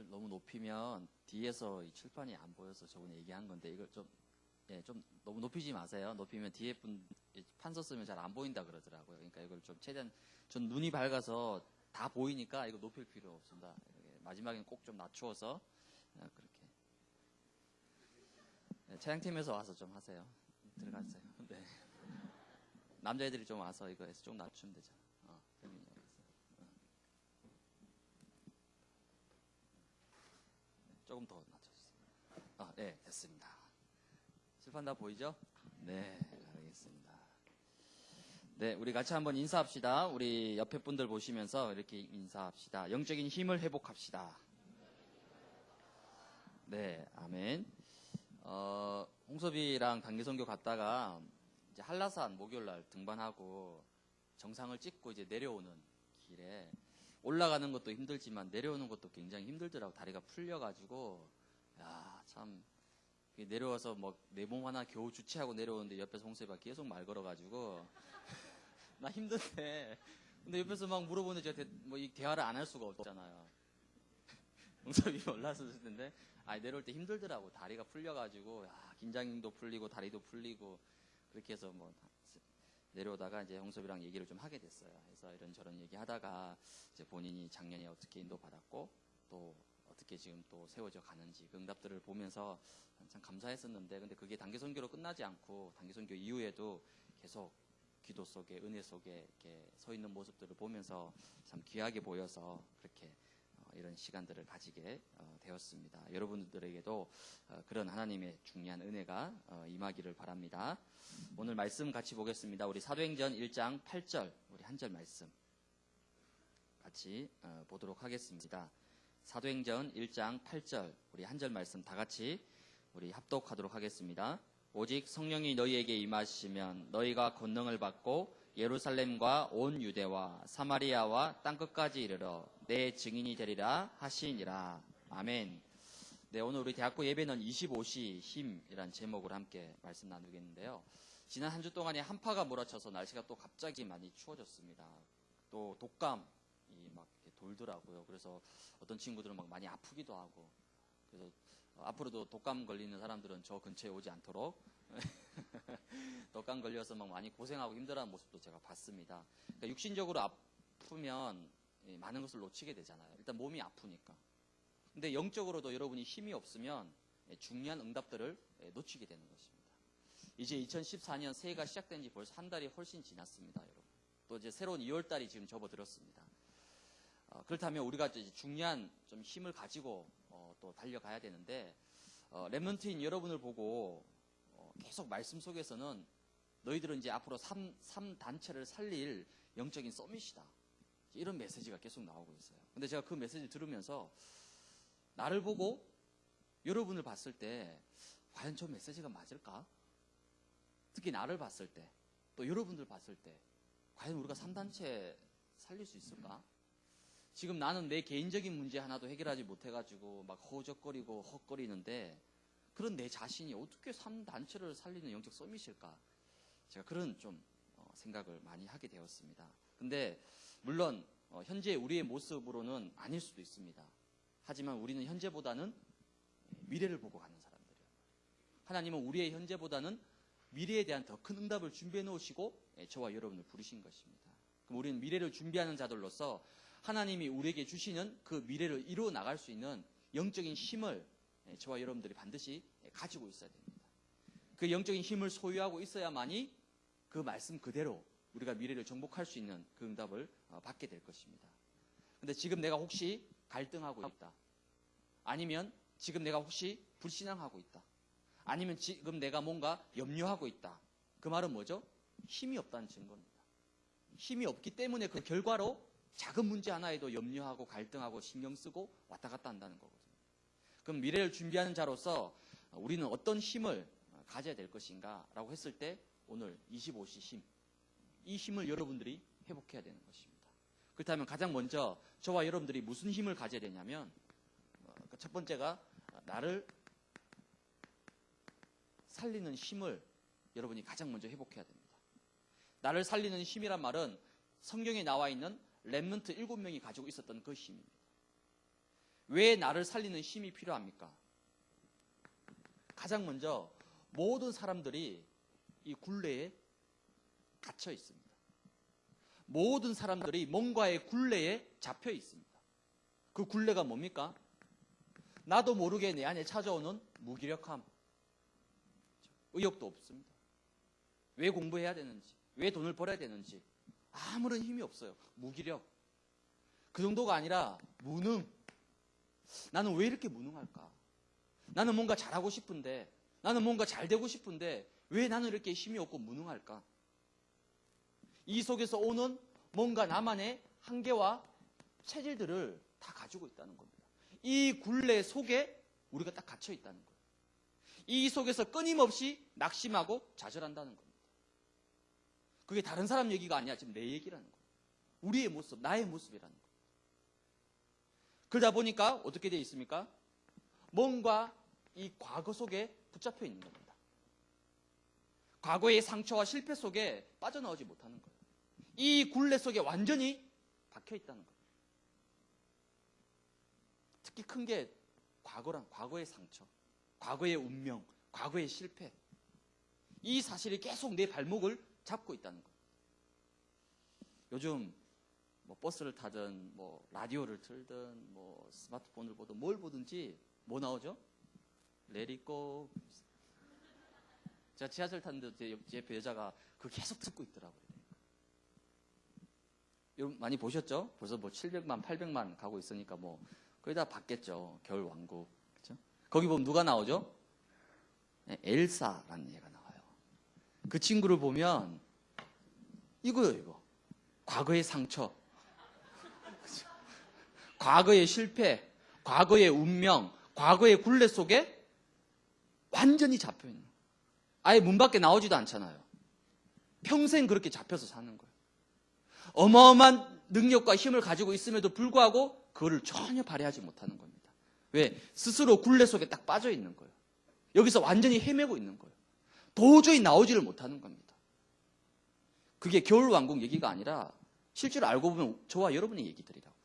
이걸 너무 높이면 뒤에서 이 칠판이 안 보여서 저번에 얘기한 건데 이걸 좀 너무 높이지 마세요. 높이면 뒤에 분 판서 쓰면 잘 안 보인다 그러더라고요. 그러니까 이걸 좀 최대한 전 눈이 밝아서 다 보이니까 이거 높일 필요 없습니다. 마지막엔 꼭 좀 낮추어서 그렇게 차량팀에서 와서 좀 하세요. 들어가세요. 네. 남자애들이 좀 와서 이거에서 좀 낮추면 되죠. 조금 더 낮춰주세요. 네, 됐습니다. 칠판 다 보이죠? 네, 알겠습니다. 네, 우리 같이 한번 인사합시다. 우리 옆에 분들 보시면서 이렇게 인사합시다. 영적인 힘을 회복합시다. 네, 아멘. 홍섭이랑 단기선교 갔다가 이제 한라산 목요일날 등반하고 정상을 찍고 이제 내려오는 길에 올라가는 것도 힘들지만 내려오는 것도 굉장히 힘들더라고. 다리가 풀려가지고 야, 참 내려와서 뭐 내 몸 하나 겨우 주체하고 내려오는데 옆에서 홍섭이가 계속 말 걸어가지고 나 힘든데 근데 옆에서 막 물어보는데 제가 뭐 이 대화를 안 할 수가 없잖아요. 홍섭이 올라섰을 텐데 내려올 때 힘들더라고. 다리가 풀려가지고 긴장도 풀리고 다리도 풀리고 그렇게 해서 뭐 내려오다가 이제 홍섭이랑 얘기를 좀 하게 됐어요. 그래서 이런저런 얘기하다가 이제 본인이 작년에 어떻게 인도받았고 또 어떻게 지금 또 세워져 가는지 그 응답들을 보면서 참 감사했었는데 근데 그게 단기 선교로 끝나지 않고 단기 선교 이후에도 계속 기도 속에 은혜 속에 이렇게 서 있는 모습들을 보면서 참 귀하게 보여서 그렇게 이런 시간들을 가지게 되었습니다. 여러분들에게도 그런 하나님의 중요한 은혜가 임하기를 바랍니다. 오늘 말씀 같이 보겠습니다. 우리 사도행전 1장 8절 우리 한 절 말씀 같이 보도록 하겠습니다. 사도행전 1장 8절 우리 한 절 말씀 다 같이 우리 합독하도록 하겠습니다. 오직 성령이 너희에게 임하시면 너희가 권능을 받고 예루살렘과 온 유대와 사마리아와 땅끝까지 이르러 내 증인이 되리라 하시니라. 아멘. 네, 오늘 우리 대학교 예배는 25시 힘이란 제목으로 함께 말씀 나누겠는데요. 지난 한 주 동안에 한파가 몰아쳐서 날씨가 또 갑자기 많이 추워졌습니다. 또 독감이 막 돌더라고요. 그래서 어떤 친구들은 막 많이 아프기도 하고 그래서 앞으로도 독감 걸리는 사람들은 저 근처에 오지 않도록 독감 걸려서 막 많이 고생하고 힘들어하는 모습도 제가 봤습니다. 그러니까 육신적으로 아프면 많은 것을 놓치게 되잖아요. 일단 몸이 아프니까. 근데 영적으로도 여러분이 힘이 없으면 중요한 응답들을 놓치게 되는 것입니다. 이제 2014년 새해가 시작된 지 벌써 한 달이 훨씬 지났습니다, 여러분. 또 이제 새로운 2월 달이 지금 접어들었습니다. 그렇다면 우리가 이제 중요한 좀 힘을 가지고 또 달려가야 되는데 렘넌트인 여러분을 보고 계속 말씀 속에서는 너희들은 이제 앞으로 3단체를 살릴 영적인 서밋이다. 이런 메시지가 계속 나오고 있어요. 근데 제가 그 메시지를 들으면서 나를 보고 여러분을 봤을 때 과연 저 메시지가 맞을까? 특히 나를 봤을 때 또 여러분들 봤을 때 과연 우리가 3단체 살릴 수 있을까? 지금 나는 내 개인적인 문제 하나도 해결하지 못해가지고 막 허우적거리고 헛거리는데 그런 내 자신이 어떻게 3단체를 살리는 영적 서밋일까? 제가 그런 좀 생각을 많이 하게 되었습니다. 근데 물론 현재 우리의 모습으로는 아닐 수도 있습니다. 하지만 우리는 현재보다는 미래를 보고 가는 사람들이에요. 하나님은 우리의 현재보다는 미래에 대한 더 큰 응답을 준비해 놓으시고 저와 여러분을 부르신 것입니다. 그럼 우리는 미래를 준비하는 자들로서 하나님이 우리에게 주시는 그 미래를 이루어 나갈 수 있는 영적인 힘을 저와 여러분들이 반드시 가지고 있어야 됩니다. 그 영적인 힘을 소유하고 있어야만이 그 말씀 그대로 우리가 미래를 정복할 수 있는 그 응답을 받게 될 것입니다. 근데 지금 내가 혹시 갈등하고 있다. 아니면 지금 내가 혹시 불신앙하고 있다. 아니면 지금 내가 뭔가 염려하고 있다. 그 말은 뭐죠? 힘이 없다는 증거입니다. 힘이 없기 때문에 그 결과로 작은 문제 하나에도 염려하고 갈등하고 신경 쓰고 왔다 갔다 한다는 거거든요. 그럼 미래를 준비하는 자로서 우리는 어떤 힘을 가져야 될 것인가 라고 했을 때 오늘 25시 힘, 이 힘을 여러분들이 회복해야 되는 것입니다. 그렇다면 가장 먼저 저와 여러분들이 무슨 힘을 가져야 되냐면 첫 번째가 나를 살리는 힘을 여러분이 가장 먼저 회복해야 됩니다. 나를 살리는 힘이란 말은 성경에 나와 있는 렘넌트 7명이 가지고 있었던 그 힘입니다. 왜 나를 살리는 힘이 필요합니까? 가장 먼저 모든 사람들이 이 굴레에 갇혀 있습니다. 모든 사람들이 뭔가의 굴레에 잡혀 있습니다. 그 굴레가 뭡니까? 나도 모르게 내 안에 찾아오는 무기력함, 의욕도 없습니다. 왜 공부해야 되는지, 왜 돈을 벌어야 되는지 아무런 힘이 없어요. 무기력. 그 정도가 아니라 무능. 나는 왜 이렇게 무능할까? 나는 뭔가 잘하고 싶은데, 나는 뭔가 잘 되고 싶은데 왜 나는 이렇게 힘이 없고 무능할까? 이 속에서 오는 뭔가 나만의 한계와 체질들을 다 가지고 있다는 겁니다. 이 굴레 속에 우리가 딱 갇혀 있다는 거예요. 이 속에서 끊임없이 낙심하고 좌절한다는 겁니다. 그게 다른 사람 얘기가 아니야. 지금 내 얘기라는 거예요. 우리의 모습, 나의 모습이라는 거예요. 그러다 보니까 어떻게 되어 있습니까? 뭔가 이 과거 속에 붙잡혀 있는 겁니다. 과거의 상처와 실패 속에 빠져나오지 못하는 거예요. 이 굴레 속에 완전히 박혀 있다는 거예요. 특히 큰 게 과거의 상처, 과거의 운명, 과거의 실패. 이 사실이 계속 내 발목을 잡고 있다는 거예요. 요즘 뭐 버스를 타든 뭐 라디오를 틀든 뭐 스마트폰을 보든 뭘 보든지 뭐 나오죠? Let it go. 제가 지하철 탔는데 제 옆에 여자가 그걸 계속 듣고 있더라고요. 여러분 많이 보셨죠? 벌써 뭐 700만, 800만 가고 있으니까 뭐 거의 다 봤겠죠. 겨울 왕국. 그렇죠? 거기 보면 누가 나오죠? 네, 엘사라는 얘가 나와요. 그 친구를 보면 이거요, 이거. 과거의 상처, 그렇죠? 과거의 실패, 과거의 운명, 과거의 굴레 속에 완전히 잡혀있는 거예요. 아예 문 밖에 나오지도 않잖아요. 평생 그렇게 잡혀서 사는 거예요. 어마어마한 능력과 힘을 가지고 있음에도 불구하고 그거를 전혀 발휘하지 못하는 겁니다. 왜? 스스로 굴레 속에 딱 빠져 있는 거예요. 여기서 완전히 헤매고 있는 거예요. 도저히 나오지를 못하는 겁니다. 그게 겨울왕국 얘기가 아니라 실제로 알고 보면 저와 여러분의 얘기들이라고.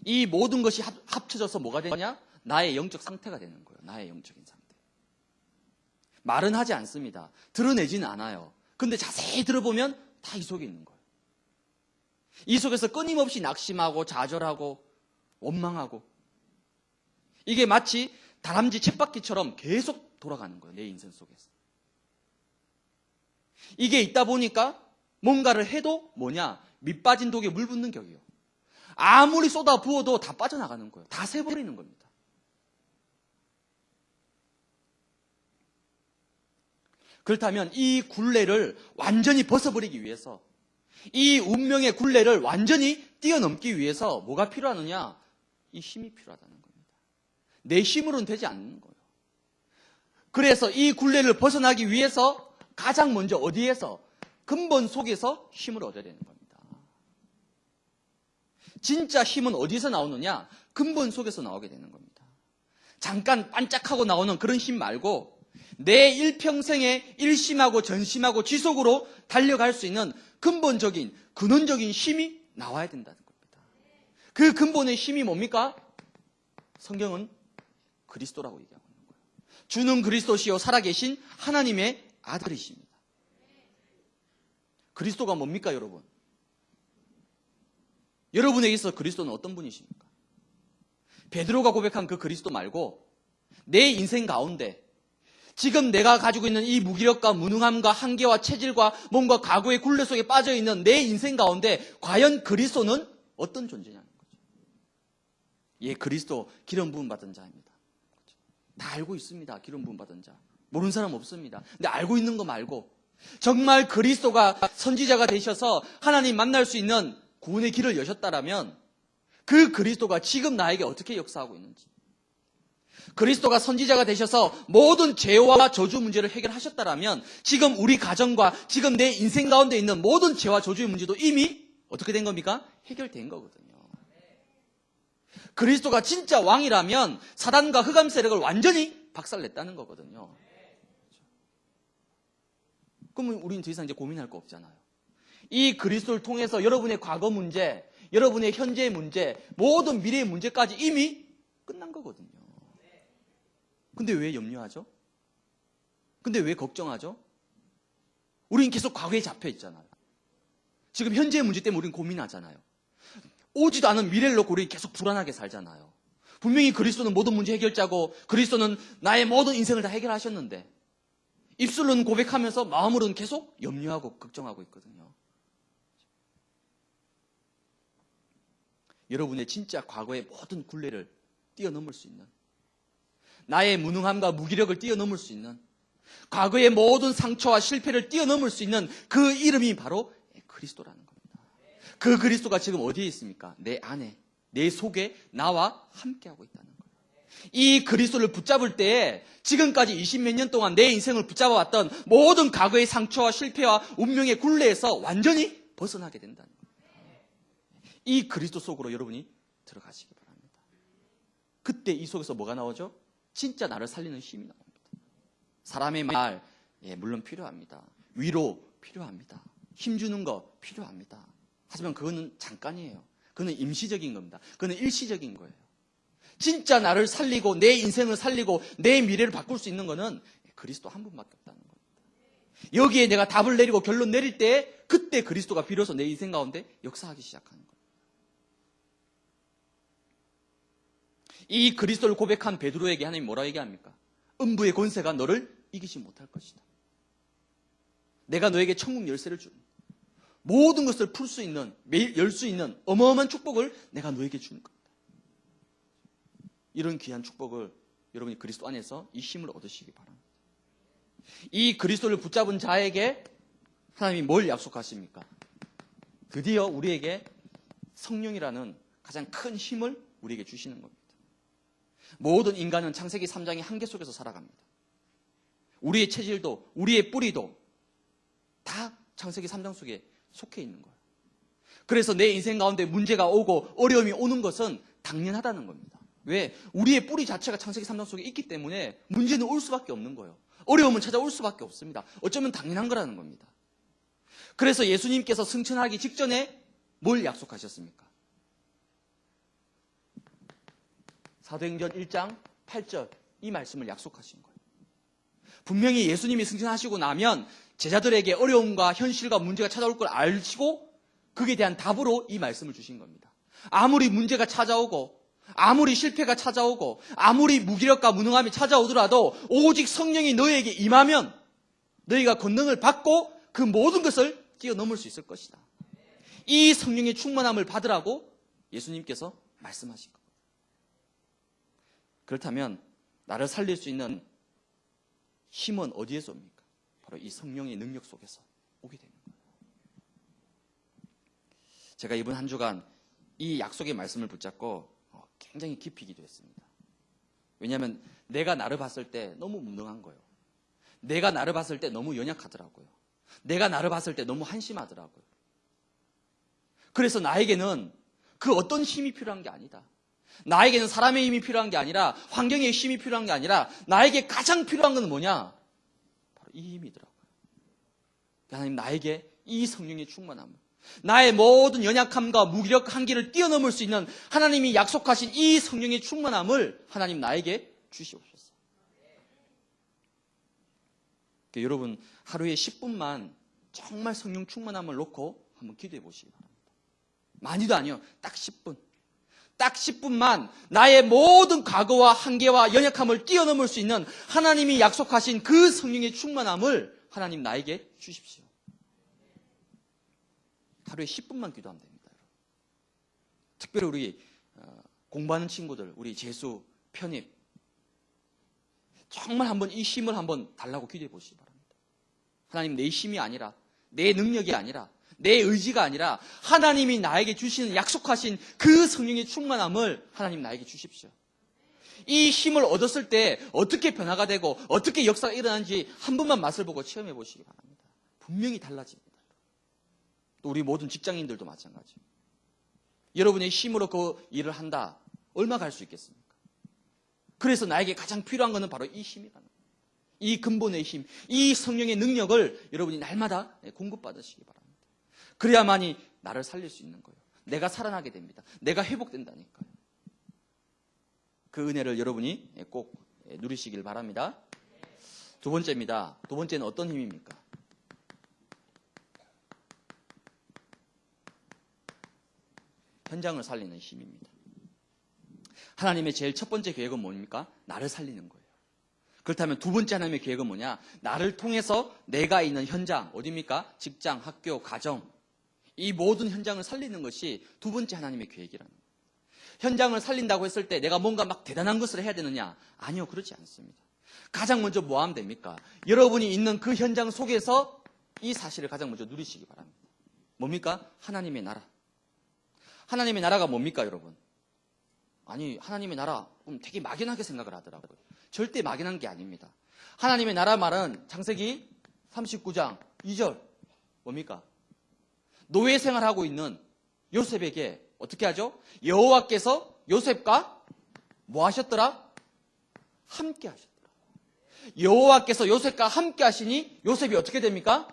이 모든 것이 합쳐져서 뭐가 되냐? 나의 영적 상태가 되는 거예요. 나의 영적인 상태. 말은 하지 않습니다. 드러내지는 않아요. 근데 자세히 들어보면 다 이 속에 있는 거예요. 이 속에서 끊임없이 낙심하고 좌절하고 원망하고, 이게 마치 다람쥐 쳇바퀴처럼 계속 돌아가는 거예요. 내 인생 속에서. 이게 있다 보니까 뭔가를 해도 뭐냐? 밑 빠진 독에 물 붓는 격이에요. 아무리 쏟아 부어도 다 빠져나가는 거예요. 다 새버리는 겁니다. 그렇다면 이 굴레를 완전히 벗어버리기 위해서, 이 운명의 굴레를 완전히 뛰어넘기 위해서 뭐가 필요하느냐? 이 힘이 필요하다는 겁니다. 내 힘으로는 되지 않는 거예요. 그래서 이 굴레를 벗어나기 위해서 가장 먼저 어디에서? 근본 속에서 힘을 얻어야 되는 겁니다. 진짜 힘은 어디서 나오느냐? 근본 속에서 나오게 되는 겁니다. 잠깐 반짝하고 나오는 그런 힘 말고 내 일평생에 일심하고 전심하고 지속으로 달려갈 수 있는 근본적인, 근원적인 힘이 나와야 된다는 겁니다. 그 근본의 힘이 뭡니까? 성경은 그리스도라고 얘기하고 있는 거예요. 주는 그리스도시요 살아계신 하나님의 아들이십니다. 그리스도가 뭡니까, 여러분? 여러분에게 있어 그리스도는 어떤 분이십니까? 베드로가 고백한 그 그리스도 말고 내 인생 가운데 지금 내가 가지고 있는 이 무기력과 무능함과 한계와 체질과 뭔가 과거의 굴레 속에 빠져있는 내 인생 가운데 과연 그리스도는 어떤 존재냐는 거죠. 예, 그리스도 기름 부음 받은 자입니다. 다 알고 있습니다. 기름 부음 받은 자. 모르는 사람 없습니다. 근데 알고 있는 거 말고 정말 그리스도가 선지자가 되셔서 하나님 만날 수 있는 구원의 길을 여셨다라면 그 그리스도가 지금 나에게 어떻게 역사하고 있는지, 그리스도가 선지자가 되셔서 모든 죄와 저주 문제를 해결하셨다라면 지금 우리 가정과 지금 내 인생 가운데 있는 모든 죄와 저주의 문제도 이미 어떻게 된 겁니까? 해결된 거거든요. 그리스도가 진짜 왕이라면 사단과 흑암 세력을 완전히 박살냈다는 거거든요. 그러면 우리는 더 이상 이제 고민할 거 없잖아요. 이 그리스도를 통해서 여러분의 과거 문제, 여러분의 현재의 문제, 모든 미래의 문제까지 이미 끝난 거거든요. 근데 왜 염려하죠? 근데 왜 걱정하죠? 우린 계속 과거에 잡혀 있잖아요. 지금 현재의 문제 때문에 우린 고민하잖아요. 오지도 않은 미래를 놓고 우리 계속 불안하게 살잖아요. 분명히 그리스도는 모든 문제 해결자고 그리스도는 나의 모든 인생을 다 해결하셨는데 입술로는 고백하면서 마음으로는 계속 염려하고 걱정하고 있거든요. 여러분의 진짜 과거의 모든 굴레를 뛰어넘을 수 있는, 나의 무능함과 무기력을 뛰어넘을 수 있는, 과거의 모든 상처와 실패를 뛰어넘을 수 있는 그 이름이 바로 그리스도라는 겁니다. 그 그리스도가 지금 어디에 있습니까? 내 안에, 내 속에 나와 함께하고 있다는 거예요. 이 그리스도를 붙잡을 때 지금까지 20몇 년 동안 내 인생을 붙잡아왔던 모든 과거의 상처와 실패와 운명의 굴레에서 완전히 벗어나게 된다는 거예요. 이 그리스도 속으로 여러분이 들어가시기 바랍니다. 그때 이 속에서 뭐가 나오죠? 진짜 나를 살리는 힘이 나옵니다. 사람의 말, 물론 필요합니다. 위로 필요합니다. 힘주는 거 필요합니다. 하지만 그거는 잠깐이에요. 그거는 임시적인 겁니다. 그거는 일시적인 거예요. 진짜 나를 살리고 내 인생을 살리고 내 미래를 바꿀 수 있는 거는 그리스도 한 분밖에 없다는 겁니다. 여기에 내가 답을 내리고 결론 내릴 때 그때 그리스도가 비로소 내 인생 가운데 역사하기 시작하는 거예요. 이 그리스도를 고백한 베드로에게 하나님 뭐라 얘기합니까? 음부의 권세가 너를 이기지 못할 것이다. 내가 너에게 천국 열쇠를 주는, 모든 것을 풀 수 있는, 열 수 있는 어마어마한 축복을 내가 너에게 주는 겁니다. 이런 귀한 축복을 여러분이 그리스도 안에서 이 힘을 얻으시기 바랍니다. 이 그리스도를 붙잡은 자에게 하나님이 뭘 약속하십니까? 드디어 우리에게 성령이라는 가장 큰 힘을 우리에게 주시는 겁니다. 모든 인간은 창세기 3장의 한계 속에서 살아갑니다. 우리의 체질도 우리의 뿌리도 다 창세기 3장 속에 속해 있는 거예요. 그래서 내 인생 가운데 문제가 오고 어려움이 오는 것은 당연하다는 겁니다. 왜? 우리의 뿌리 자체가 창세기 3장 속에 있기 때문에 문제는 올 수밖에 없는 거예요. 어려움은 찾아올 수밖에 없습니다. 어쩌면 당연한 거라는 겁니다. 그래서 예수님께서 승천하기 직전에 뭘 약속하셨습니까? 사도행전 1장 8절 이 말씀을 약속하신 거예요. 분명히 예수님이 승천하시고 나면 제자들에게 어려움과 현실과 문제가 찾아올 걸 아시고 그에 대한 답으로 이 말씀을 주신 겁니다. 아무리 문제가 찾아오고 아무리 실패가 찾아오고 아무리 무기력과 무능함이 찾아오더라도 오직 성령이 너희에게 임하면 너희가 권능을 받고 그 모든 것을 뛰어넘을 수 있을 것이다. 이 성령의 충만함을 받으라고 예수님께서 말씀하신 겁니다. 그렇다면 나를 살릴 수 있는 힘은 어디에서 옵니까? 바로 이 성령의 능력 속에서 오게 되는 거예요. 제가 이번 한 주간 이 약속의 말씀을 붙잡고 굉장히 깊이 기도했습니다. 왜냐하면 내가 나를 봤을 때 너무 무능한 거예요. 내가 나를 봤을 때 너무 연약하더라고요. 내가 나를 봤을 때 너무 한심하더라고요. 그래서 나에게는 그 어떤 힘이 필요한 게 아니다. 나에게는 사람의 힘이 필요한 게 아니라 환경의 힘이 필요한 게 아니라 나에게 가장 필요한 건 뭐냐? 바로 이 힘이더라고요. 하나님 나에게 이 성령의 충만함을, 나의 모든 연약함과 무기력 한계를 뛰어넘을 수 있는 하나님이 약속하신 이 성령의 충만함을 하나님 나에게 주시옵소서. 여러분 하루에 10분만 정말 성령 충만함을 놓고 한번 기도해 보시기 바랍니다. 많이도 아니요. 딱 10분. 딱 10분만 나의 모든 과거와 한계와 연약함을 뛰어넘을 수 있는 하나님이 약속하신 그 성령의 충만함을 하나님 나에게 주십시오. 하루에 10분만 기도하면 됩니다. 특별히 우리 공부하는 친구들, 우리 재수, 편입 정말 한번 이 힘을 한번 달라고 기도해 보시기 바랍니다. 하나님 내 힘이 아니라 내 능력이 아니라 내 의지가 아니라 하나님이 나에게 주시는 약속하신 그 성령의 충만함을 하나님 나에게 주십시오. 이 힘을 얻었을 때 어떻게 변화가 되고 어떻게 역사가 일어나는지 한 번만 맛을 보고 체험해 보시기 바랍니다. 분명히 달라집니다. 또 우리 모든 직장인들도 마찬가지예요. 여러분의 힘으로 그 일을 한다. 얼마 갈 수 있겠습니까? 그래서 나에게 가장 필요한 것은 바로 이 힘이라는 거예요. 이 근본의 힘, 이 성령의 능력을 여러분이 날마다 공급받으시기 바랍니다. 그래야만이 나를 살릴 수 있는 거예요. 내가 살아나게 됩니다. 내가 회복된다니까요. 그 은혜를 여러분이 꼭 누리시길 바랍니다. 두 번째입니다. 두 번째는 어떤 힘입니까? 현장을 살리는 힘입니다. 하나님의 제일 첫 번째 계획은 뭡니까? 나를 살리는 거예요. 그렇다면 두 번째 하나님의 계획은 뭐냐? 나를 통해서 내가 있는 현장, 어디입니까? 직장, 학교, 가정, 이 모든 현장을 살리는 것이 두 번째 하나님의 계획이라는 거예요. 현장을 살린다고 했을 때 내가 뭔가 막 대단한 것을 해야 되느냐? 아니요, 그렇지 않습니다. 가장 먼저 뭐 하면 됩니까? 여러분이 있는 그 현장 속에서 이 사실을 가장 먼저 누리시기 바랍니다. 뭡니까? 하나님의 나라. 하나님의 나라가 뭡니까, 여러분? 아니, 하나님의 나라, 되게 막연하게 생각을 하더라고요. 절대 막연한 게 아닙니다. 하나님의 나라 말은 창세기 39장 2절, 뭡니까? 노예 생활하고 있는 요셉에게 어떻게 하죠? 여호와께서 요셉과 뭐 하셨더라? 함께 하셨더라. 여호와께서 요셉과 함께 하시니 요셉이 어떻게 됩니까?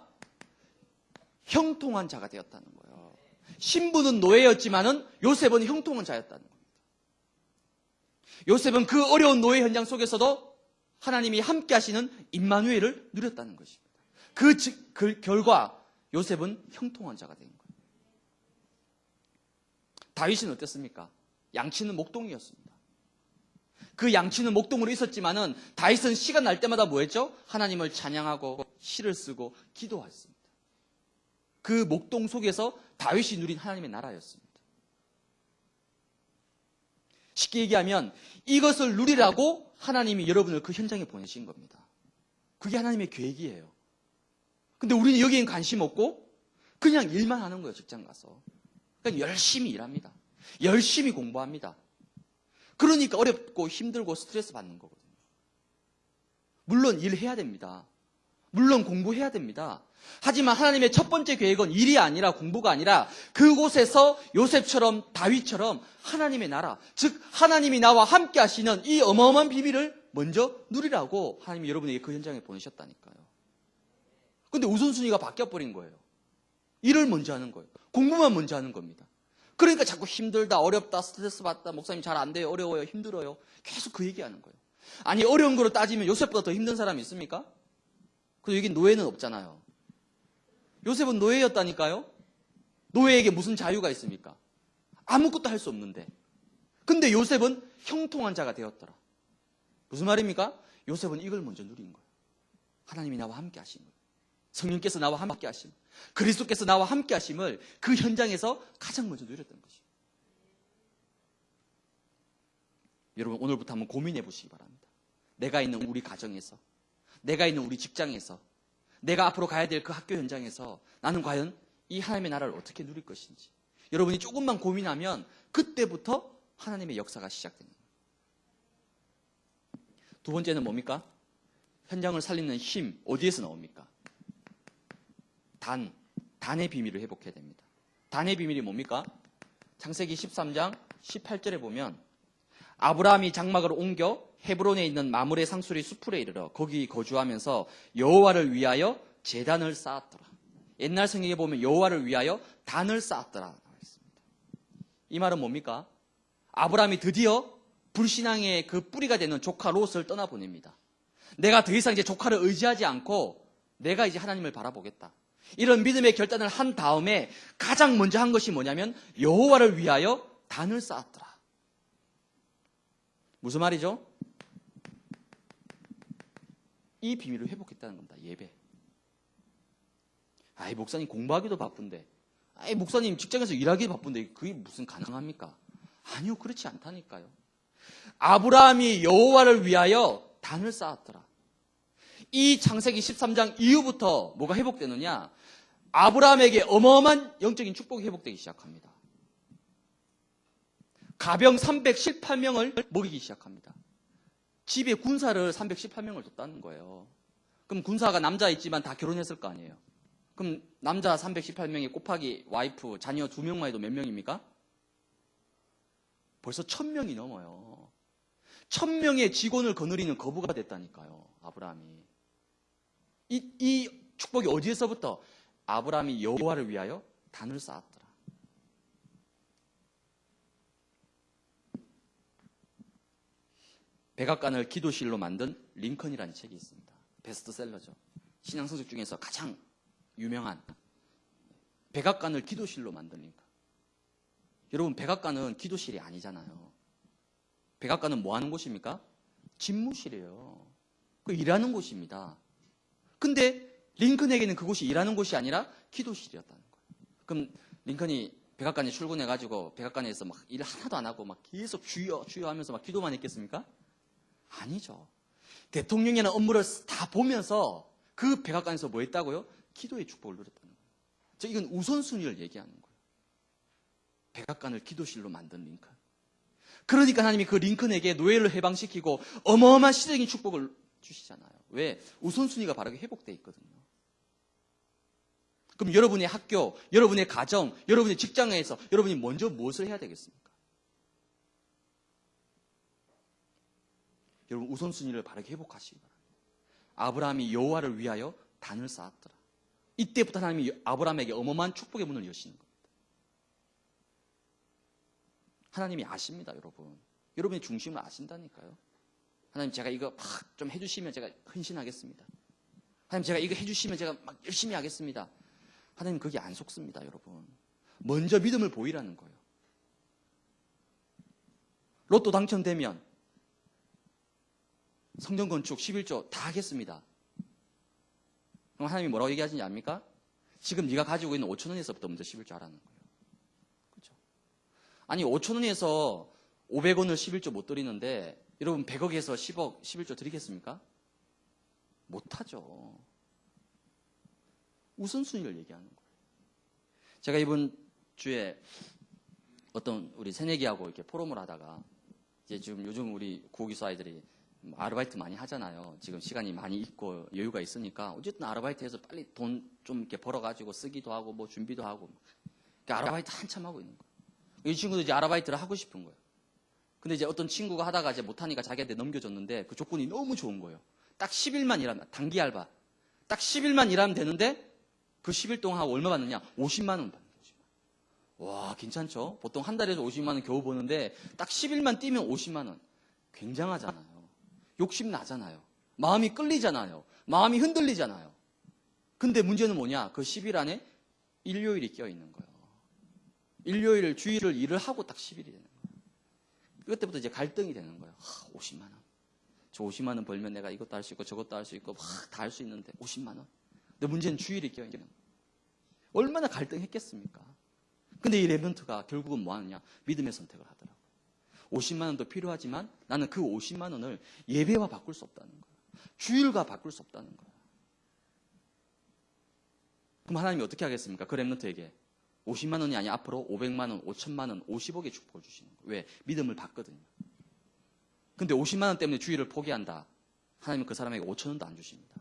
형통한 자가 되었다는 거예요. 신부는 노예였지만은 요셉은 형통한 자였다는 겁니다. 요셉은 그 어려운 노예 현장 속에서도 하나님이 함께 하시는 임마누엘을 누렸다는 것입니다. 그 결과 요셉은 형통한 자가 된 거예요. 다윗은 어땠습니까? 양치는 목동이었습니다. 그 양치는 목동으로 있었지만은 다윗은 시간 날 때마다 뭐 했죠? 하나님을 찬양하고 시를 쓰고 기도했습니다. 그 목동 속에서 다윗이 누린 하나님의 나라였습니다. 쉽게 얘기하면 이것을 누리라고 하나님이 여러분을 그 현장에 보내신 겁니다. 그게 하나님의 계획이에요. 근데 우리는 여기엔 관심 없고 그냥 일만 하는 거예요. 직장 가서. 그러니까 열심히 일합니다. 열심히 공부합니다. 그러니까 어렵고 힘들고 스트레스 받는 거거든요. 물론 일해야 됩니다. 물론 공부해야 됩니다. 하지만 하나님의 첫 번째 계획은 일이 아니라 공부가 아니라 그곳에서 요셉처럼 다윗처럼 하나님의 나라, 즉 하나님이 나와 함께 하시는 이 어마어마한 비밀을 먼저 누리라고 하나님이 여러분에게 그 현장에 보내셨다니까요. 그런데 우선순위가 바뀌어버린 거예요. 일을 먼저 하는 거예요. 공부만 먼저 하는 겁니다. 그러니까 자꾸 힘들다, 어렵다, 스트레스 받다, 목사님 잘 안 돼요, 어려워요, 힘들어요. 계속 그 얘기하는 거예요. 아니 어려운 거로 따지면 요셉보다 더 힘든 사람이 있습니까? 그리고 여기 노예는 없잖아요. 요셉은 노예였다니까요. 노예에게 무슨 자유가 있습니까? 아무것도 할 수 없는데. 근데 요셉은 형통한 자가 되었더라. 무슨 말입니까? 요셉은 이걸 먼저 누린 거예요. 하나님이 나와 함께 하신 거예요. 성령께서 나와 함께 하심, 그리스도께서 나와 함께 하심을 그 현장에서 가장 먼저 누렸던 것이에요. 여러분 오늘부터 한번 고민해 보시기 바랍니다. 내가 있는 우리 가정에서, 내가 있는 우리 직장에서, 내가 앞으로 가야 될 그 학교 현장에서 나는 과연 이 하나님의 나라를 어떻게 누릴 것인지 여러분이 조금만 고민하면 그때부터 하나님의 역사가 시작됩니다. 두 번째는 뭡니까? 현장을 살리는 힘, 어디에서 나옵니까? 단의 비밀을 회복해야 됩니다. 단의 비밀이 뭡니까? 창세기 13장 18절에 보면 아브라함이 장막을 옮겨 헤브론에 있는 마므레 상수리 숲풀에 이르러 거기 거주하면서 여호와를 위하여 제단을 쌓았더라. 옛날 성경에 보면 여호와를 위하여 단을 쌓았더라. 이 말은 뭡니까? 아브라함이 드디어 불신앙의 그 뿌리가 되는 조카 롯을 떠나보냅니다. 내가 더 이상 이제 조카를 의지하지 않고 내가 이제 하나님을 바라보겠다. 이런 믿음의 결단을 한 다음에 가장 먼저 한 것이 뭐냐면 여호와를 위하여 단을 쌓았더라. 무슨 말이죠? 이 비밀을 회복했다는 겁니다. 예배. 아이 목사님 공부하기도 바쁜데, 아이 목사님 직장에서 일하기도 바쁜데 그게 무슨 가능합니까? 아니요, 그렇지 않다니까요. 아브라함이 여호와를 위하여 단을 쌓았더라. 이 창세기 13장 이후부터 뭐가 회복되느냐? 아브라함에게 어마어마한 영적인 축복이 회복되기 시작합니다. 가병 318명을 먹이기 시작합니다. 집에 군사를 318명을 뒀다는 거예요. 그럼 군사가 남자 있지만 다 결혼했을 거 아니에요. 그럼 남자 318명이 곱하기 와이프, 자녀 2명만 해도 몇 명입니까? 벌써 1000명이 넘어요. 1000명의 직원을 거느리는 거부가 됐다니까요. 아브라함이. 이 축복이 어디에서부터? 아브라함이 여호와를 위하여 단을 쌓았더라. 백악관을 기도실로 만든 링컨이라는 책이 있습니다. 베스트셀러죠. 신앙서적 중에서 가장 유명한 백악관을 기도실로 만든 링컨. 여러분, 백악관은 기도실이 아니잖아요. 백악관은 뭐 하는 곳입니까? 집무실이에요. 그 일하는 곳입니다. 근데 링컨에게는 그곳이 일하는 곳이 아니라 기도실이었다는 거예요. 그럼 링컨이 백악관에 출근해가지고 백악관에서 막 일 하나도 안 하고 막 계속 주여 주여 하면서 막 기도만 했겠습니까? 아니죠. 대통령이라는 업무를 다 보면서 그 백악관에서 뭐 했다고요? 기도의 축복을 누렸다는 거예요. 이건 우선순위를 얘기하는 거예요. 백악관을 기도실로 만든 링컨. 그러니까 하나님이 그 링컨에게 노예를 해방시키고 어마어마한 시적인 축복을 주시잖아요. 왜? 우선순위가 바르게 회복되어 있거든요. 그럼 여러분의 학교, 여러분의 가정, 여러분의 직장에서 여러분이 먼저 무엇을 해야 되겠습니까? 여러분, 우선순위를 바르게 회복하시기 바랍니다. 아브라함이 여호와를 위하여 단을 쌓았더라. 이때부터 하나님이 아브라함에게 어마어마한 축복의 문을 여시는 겁니다. 하나님이 아십니다, 여러분. 여러분의 중심을 아신다니까요. 하나님, 제가 이거 막 좀 해주시면 제가 헌신하겠습니다. 하나님, 제가 이거 해주시면 제가 막 열심히 하겠습니다. 하나님, 거기 안 속습니다, 여러분. 먼저 믿음을 보이라는 거예요. 로또 당첨되면 성전 건축 11조 다 하겠습니다. 그럼 하나님이 뭐라고 얘기하시는지 압니까? 지금 네가 가지고 있는 5천 원에서부터 먼저 11조 하라는 거예요. 그렇죠? 아니, 5천 원에서 500원을 11조 못 드리는데 여러분 100억에서 10억 11조 드리겠습니까? 못하죠. 우선순위를 얘기하는 거예요. 제가 이번 주에 어떤 우리 새내기하고 이렇게 포럼을 하다가 이제 지금 요즘 우리 구호기수 아이들이 아르바이트 많이 하잖아요. 지금 시간이 많이 있고 여유가 있으니까 어쨌든 아르바이트해서 빨리 돈 좀 이렇게 벌어가지고 쓰기도 하고 뭐 준비도 하고 그러니까 아르바이트 한참 하고 있는 거예요. 이 친구도 이제 아르바이트를 하고 싶은 거예요. 근데 이제 어떤 친구가 하다가 이제 못하니까 자기한테 넘겨줬는데 그 조건이 너무 좋은 거예요. 딱 10일만 일하면, 단기 알바. 딱 10일만 일하면 되는데 그 10일 동안 하고 얼마 받느냐? 50만 원 받는 거죠. 와, 괜찮죠? 보통 한 달에서 50만 원 겨우 버는데 딱 10일만 뛰면 50만 원. 굉장하잖아요. 욕심 나잖아요. 마음이 끌리잖아요. 마음이 흔들리잖아요. 근데 문제는 뭐냐? 그 10일 안에 일요일이 껴있는 거예요. 일요일, 주일을 일을 하고 딱 10일이 되는 거예요. 그때부터 이제 갈등이 되는 거예요. 50만 원. 저 50만 원 벌면 내가 이것도 할 수 있고 저것도 할 수 있고 다 할 수 있는데 50만 원. 근데 문제는 주일이 껴있는 거예요. 얼마나 갈등했겠습니까? 근데 이 렘넌트가 결국은 뭐 하느냐? 믿음의 선택을 하더라고요. 50만 원도 필요하지만 나는 그 50만 원을 예배와 바꿀 수 없다는 거예요. 주일과 바꿀 수 없다는 거예요. 그럼 하나님이 어떻게 하겠습니까? 그 렘넌트에게 50만 원이 아니라 앞으로 500만 원, 5천만 원, 50억의 축복을 주시는 거예요. 왜? 믿음을 받거든요. 근데 50만 원 때문에 주일을 포기한다. 하나님은 그 사람에게 5천 원도 안 주십니다.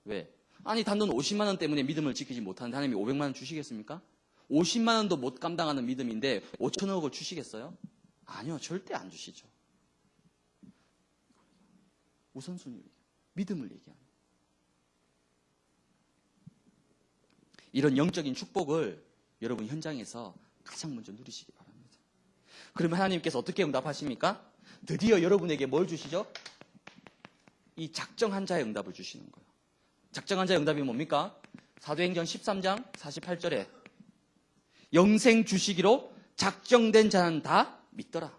왜? 아니, 단돈 50만 원 때문에 믿음을 지키지 못하는데 하나님이 500만 원 주시겠습니까? 50만 원도 못 감당하는 믿음인데 5천억을 주시겠어요? 아니요, 절대 안 주시죠. 우선순위, 믿음을 얘기합니다. 이런 영적인 축복을 여러분 현장에서 가장 먼저 누리시기 바랍니다. 그러면 하나님께서 어떻게 응답하십니까? 드디어 여러분에게 뭘 주시죠? 이 작정한 자의 응답을 주시는 거예요. 작정한 자의 응답이 뭡니까? 사도행전 13장 48절에 영생 주시기로 작정된 자는 다 믿더라.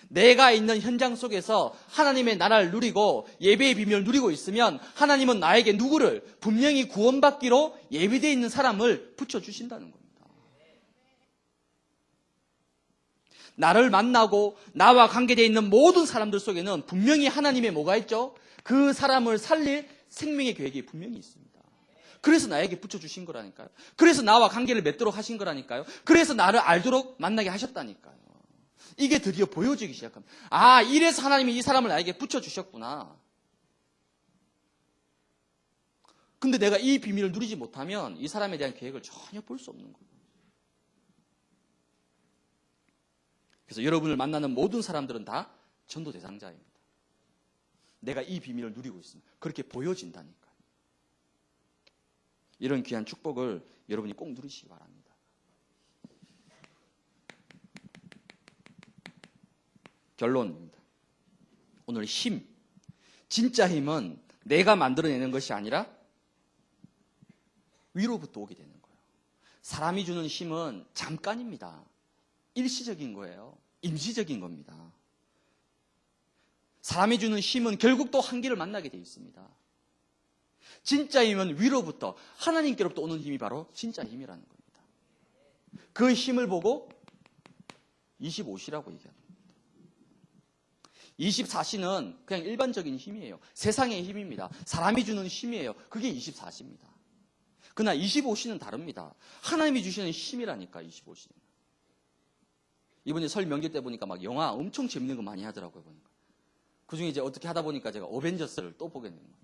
내가 있는 현장 속에서 하나님의 나라를 누리고 예배의 비밀을 누리고 있으면 하나님은 나에게 누구를 분명히 구원받기로 예비되어 있는 사람을 붙여주신다는 겁니다. 나를 만나고 나와 관계되어 있는 모든 사람들 속에는 분명히 하나님의 뭐가 있죠? 그 사람을 살릴 생명의 계획이 분명히 있습니다. 그래서 나에게 붙여주신 거라니까요. 그래서 나와 관계를 맺도록 하신 거라니까요. 그래서 나를 알도록 만나게 하셨다니까요. 이게 드디어 보여지기 시작합니다. 아, 이래서 하나님이 이 사람을 나에게 붙여주셨구나. 근데 내가 이 비밀을 누리지 못하면 이 사람에 대한 계획을 전혀 볼 수 없는 거예요. 그래서 여러분을 만나는 모든 사람들은 다 전도 대상자입니다. 내가 이 비밀을 누리고 있습니다. 그렇게 보여진다니까요. 이런 귀한 축복을 여러분이 꼭 누리시기 바랍니다. 결론입니다. 오늘 힘, 진짜 힘은 내가 만들어내는 것이 아니라 위로부터 오게 되는 거예요. 사람이 주는 힘은 잠깐입니다. 일시적인 거예요. 임시적인 겁니다. 사람이 주는 힘은 결국 또 한계를 만나게 되어 있습니다. 진짜 힘은 위로부터, 하나님께로부터 오는 힘이 바로 진짜 힘이라는 겁니다. 그 힘을 보고 25시라고 얘기합니다. 24시는 그냥 일반적인 힘이에요. 세상의 힘입니다. 사람이 주는 힘이에요. 그게 24시입니다. 그러나 25시는 다릅니다. 하나님이 주시는 힘이라니까, 25시는. 이번에 설 명절 때 보니까 막 영화 엄청 재밌는 거 많이 하더라고요, 보니까. 그 중에 이제 어떻게 하다 보니까 제가 어벤져스를 또 보게 되는 거예요.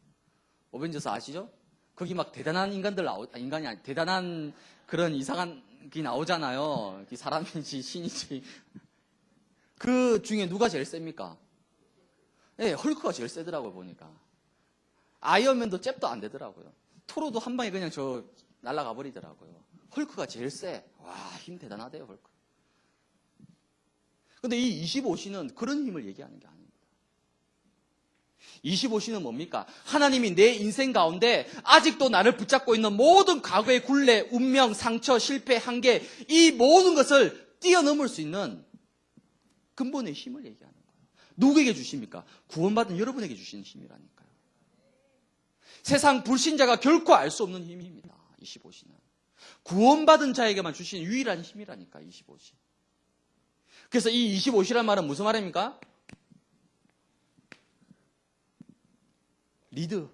어벤져스 아시죠? 거기 막 대단한 인간들 인간이 아니, 대단한 그런 이상한 게 나오잖아요. 사람인지 신인지. 그 중에 누가 제일 셉니까? 네, 헐크가 제일 세더라고요, 보니까. 아이언맨도 잽도 안 되더라고요. 토로도 한 방에 그냥 날아가 버리더라고요. 헐크가 제일 세. 와, 힘 대단하대요, 헐크. 근데 이 25시는 그런 힘을 얘기하는 게 아닙니다. 25시는 뭡니까? 하나님이 내 인생 가운데 아직도 나를 붙잡고 있는 모든 과거의 굴레, 운명, 상처, 실패, 한계, 이 모든 것을 뛰어넘을 수 있는 근본의 힘을 얘기하는 거예요. 누구에게 주십니까? 구원받은 여러분에게 주시는 힘이라니까요. 세상 불신자가 결코 알 수 없는 힘입니다. 25시는. 구원받은 자에게만 주시는 유일한 힘이라니까, 25시. 그래서 이 25시란 말은 무슨 말입니까? 리드.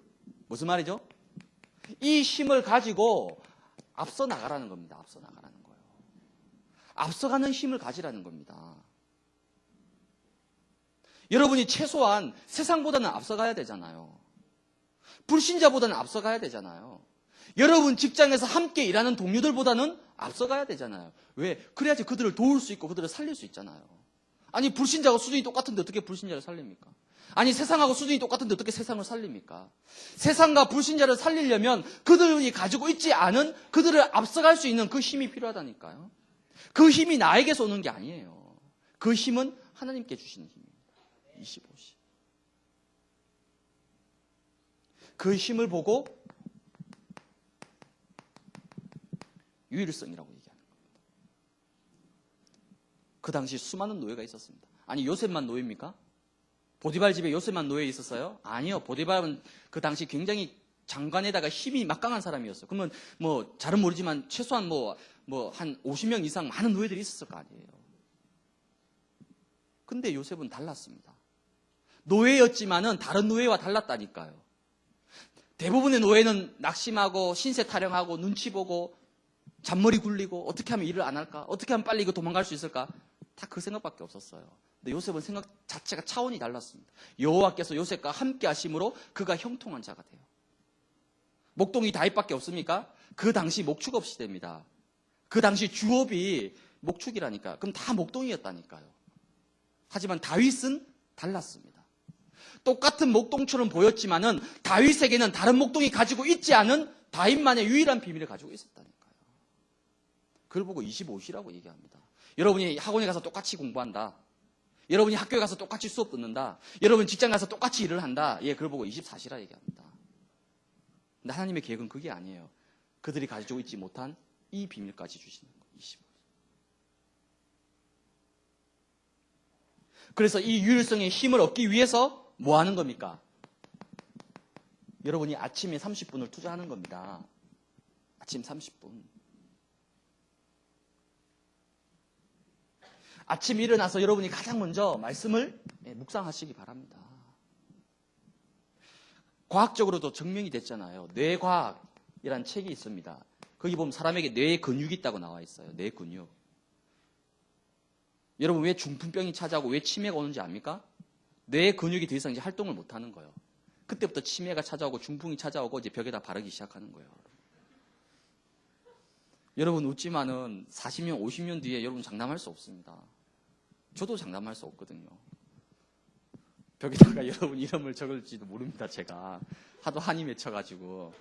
무슨 말이죠? 이 힘을 가지고 앞서 나가라는 겁니다. 앞서 나가라는 거예요. 앞서가는 힘을 가지라는 겁니다. 여러분이 최소한 세상보다는 앞서가야 되잖아요. 불신자보다는 앞서가야 되잖아요. 여러분 직장에서 함께 일하는 동료들보다는 앞서가야 되잖아요. 왜? 그래야지 그들을 도울 수 있고 그들을 살릴 수 있잖아요. 아니 불신자하고 수준이 똑같은데 어떻게 불신자를 살립니까? 아니 세상하고 수준이 똑같은데 어떻게 세상을 살립니까? 세상과 불신자를 살리려면 그들이 가지고 있지 않은 그들을 앞서갈 수 있는 그 힘이 필요하다니까요. 그 힘이 나에게서 오는 게 아니에요. 그 힘은 하나님께 주시는 힘입니다. 25시. 그 힘을 보고 유일성이라고 얘기하는 겁니다. 그 당시 수많은 노예가 있었습니다. 아니 요셉만 노예입니까? 보디발 집에 요셉만 노예 있었어요? 아니요. 보디발은 그 당시 굉장히 장관에다가 힘이 막강한 사람이었어요. 그러면 뭐 잘은 모르지만 최소한 한 50명 이상 많은 노예들이 있었을 거 아니에요. 근데 요셉은 달랐습니다. 노예였지만은 다른 노예와 달랐다니까요. 대부분의 노예는 낙심하고 신세 타령하고 눈치 보고 잔머리 굴리고 어떻게 하면 일을 안 할까? 어떻게 하면 빨리 이거 도망갈 수 있을까? 다 그 생각밖에 없었어요. 근데 요셉은 생각 자체가 차원이 달랐습니다. 여호와께서 요셉과 함께 하심으로 그가 형통한 자가 돼요. 목동이 다윗밖에 없습니까? 그 당시 목축 없이 됩니다. 그 당시 주업이 목축이라니까. 그럼 다 목동이었다니까요. 하지만 다윗은 달랐습니다. 똑같은 목동처럼 보였지만은 다윗에게는 다른 목동이 가지고 있지 않은 다윗만의 유일한 비밀을 가지고 있었다니까요. 그걸 보고 25시라고 얘기합니다. 여러분이 학원에 가서 똑같이 공부한다. 여러분이 학교에 가서 똑같이 수업 듣는다. 여러분 직장 가서 똑같이 일을 한다. 예, 그걸 보고 24시라 얘기합니다. 근데 하나님의 계획은 그게 아니에요. 그들이 가지고 있지 못한 이 비밀까지 주시는 거예요. 25시. 그래서 이 유일성의 힘을 얻기 위해서 뭐 하는 겁니까? 여러분이 아침에 30분을 투자하는 겁니다. 아침 30분. 아침 일어나서 여러분이 가장 먼저 말씀을 묵상하시기 바랍니다. 과학적으로도 증명이 됐잖아요. 뇌과학이라는 책이 있습니다. 거기 보면 사람에게 뇌에 근육이 있다고 나와 있어요. 뇌 근육. 여러분 왜 중풍병이 찾아오고 왜 치매가 오는지 압니까? 뇌 근육이 더 이상 이제 활동을 못하는 거예요. 그때부터 치매가 찾아오고 중풍이 찾아오고 이제 벽에다 바르기 시작하는 거예요. 여러분 웃지만은 40년, 50년 뒤에 여러분 장담할 수 없습니다. 저도 장담할 수 없거든요. 벽에다가 여러분 이름을 적을지도 모릅니다. 제가 하도 한이 맺혀가지고.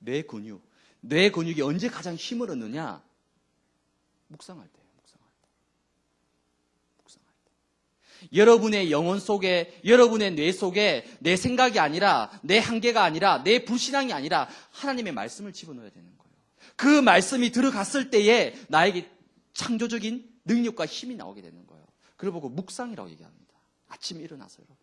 뇌 근육이 언제 가장 힘을 얻느냐? 묵상할 때예요. 묵상할 때. 여러분의 영혼 속에, 여러분의 뇌 속에 내 생각이 아니라, 내 한계가 아니라, 내 불신앙이 아니라 하나님의 말씀을 집어넣어야 되는 거예요. 그 말씀이 들어갔을 때에 나에게 창조적인 능력과 힘이 나오게 되는 거예요. 그걸 보고 묵상이라고 얘기합니다. 아침에 일어나서 여러분.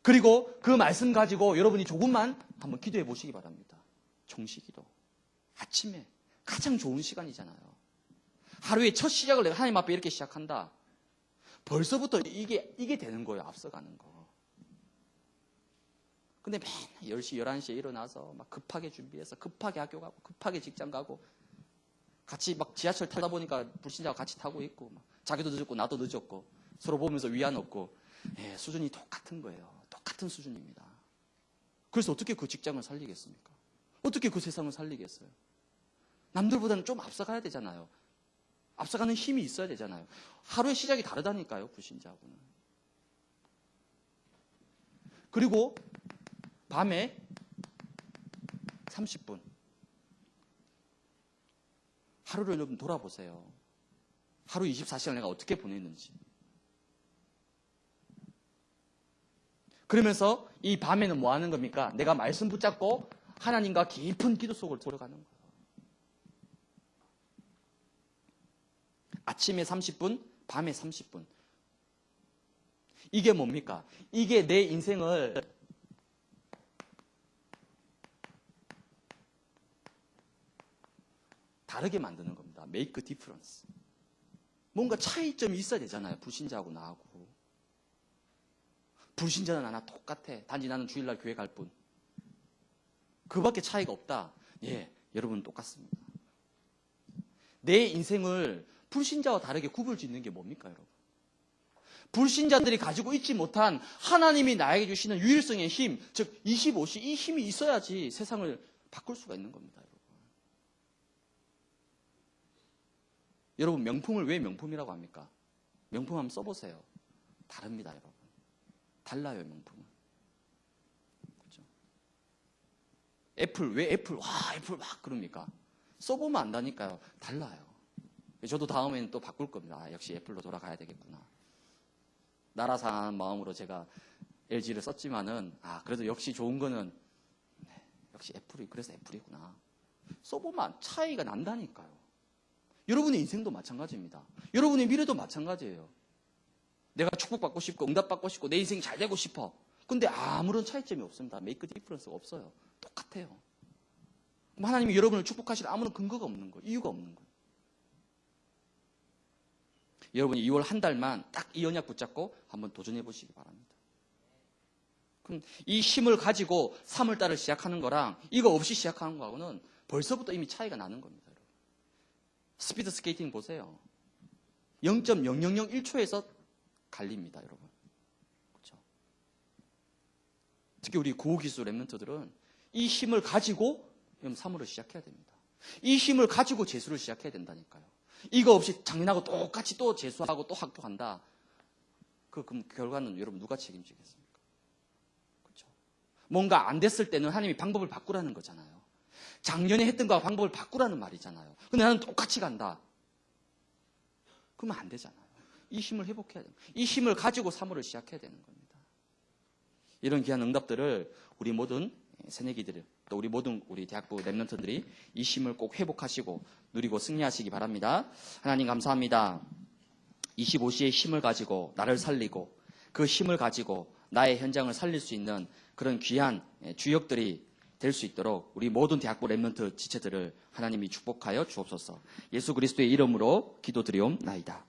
그리고 그 말씀 가지고 여러분이 조금만 한번 기도해 보시기 바랍니다. 종시기도. 아침에 가장 좋은 시간이잖아요. 하루의 첫 시작을 내가 하나님 앞에 이렇게 시작한다. 벌써부터 이게 되는 거예요. 앞서가는 거. 근데 맨날 10시, 11시에 일어나서 막 급하게 준비해서 급하게 학교 가고 급하게 직장 가고 같이 막 지하철 타다 보니까 불신자가 같이 타고 있고 막 자기도 늦었고 나도 늦었고 서로 보면서 위안 없고 수준이 똑같은 거예요. 똑같은 수준입니다. 그래서 어떻게 그 직장을 살리겠습니까? 어떻게 그 세상을 살리겠어요? 남들보다는 좀 앞서가야 되잖아요. 앞서가는 힘이 있어야 되잖아요. 하루의 시작이 다르다니까요. 불신자하고는. 그리고 밤에 30분 하루를 여러분 돌아보세요. 하루 24시간 내가 어떻게 보냈는지. 그러면서 이 밤에는 뭐 하는 겁니까? 내가 말씀 붙잡고 하나님과 깊은 기도 속으로 들어가는 거예요. 아침에 30분, 밤에 30분. 이게 뭡니까? 이게 내 인생을 다르게 만드는 겁니다. Make a difference. 뭔가 차이점이 있어야 되잖아요. 불신자하고 나하고. 불신자는 나나 똑같아. 단지 나는 주일날 교회 갈 뿐. 그밖에 차이가 없다. 예, 여러분 똑같습니다. 내 인생을 불신자와 다르게 구별 짓는 게 뭡니까, 여러분? 불신자들이 가지고 있지 못한 하나님이 나에게 주시는 유일성의 힘, 즉 25시 이 힘이 있어야지 세상을 바꿀 수가 있는 겁니다, 여러분. 여러분 명품을 왜 명품이라고 합니까? 명품 한번 써보세요. 다릅니다, 여러분. 달라요, 명품은. 그렇죠? 애플, 왜 애플? 와, 애플 막 그럽니까? 써보면 안다니까요. 달라요. 저도 다음에는 또 바꿀 겁니다. 아, 역시 애플로 돌아가야 되겠구나. 나라 상한 마음으로 제가 LG를 썼지만은, 그래도 역시 좋은 거는, 역시 애플이, 그래서 애플이구나. 써보면 차이가 난다니까요. 여러분의 인생도 마찬가지입니다. 여러분의 미래도 마찬가지예요. 내가 축복받고 싶고, 응답받고 싶고, 내 인생이 잘 되고 싶어. 근데 아무런 차이점이 없습니다. 메이크 디퍼런스가 없어요. 똑같아요. 하나님이 여러분을 축복하실 아무런 근거가 없는 거예요. 이유가 없는 거예요. 여러분이 2월 한 달만 딱 이 언약 붙잡고 한번 도전해 보시기 바랍니다. 그럼 이 힘을 가지고 3월 달을 시작하는 거랑 이거 없이 시작하는 거하고는 벌써부터 이미 차이가 나는 겁니다. 여러분. 스피드 스케이팅 보세요. 0.0001초에서 갈립니다, 여러분. 그렇죠? 특히 우리 고기술 랩런트들은 이 힘을 가지고 3월을 시작해야 됩니다. 이 힘을 가지고 재수를 시작해야 된다니까요. 이거 없이 작년하고 똑같이 또 재수하고 또 학교간다. 그럼 결과는 여러분 누가 책임지겠습니까? 그렇죠? 뭔가 안 됐을 때는 하나님이 방법을 바꾸라는 거잖아요. 작년에 했던 거와 방법을 바꾸라는 말이잖아요. 근데 나는 똑같이 간다. 그러면 안 되잖아요. 이 힘을 회복해야 됩니다. 이 힘을 가지고 3월을 시작해야 되는 겁니다. 이런 귀한 응답들을 우리 모든 새내기들, 또 우리 모든 우리 대학부 랩런트들이 이 힘을 꼭 회복하시고 누리고 승리하시기 바랍니다. 하나님 감사합니다. 25시의 힘을 가지고 나를 살리고 그 힘을 가지고 나의 현장을 살릴 수 있는 그런 귀한 주역들이 될 수 있도록 우리 모든 대학부 랩런트 지체들을 하나님이 축복하여 주옵소서. 예수 그리스도의 이름으로 기도드리옵나이다.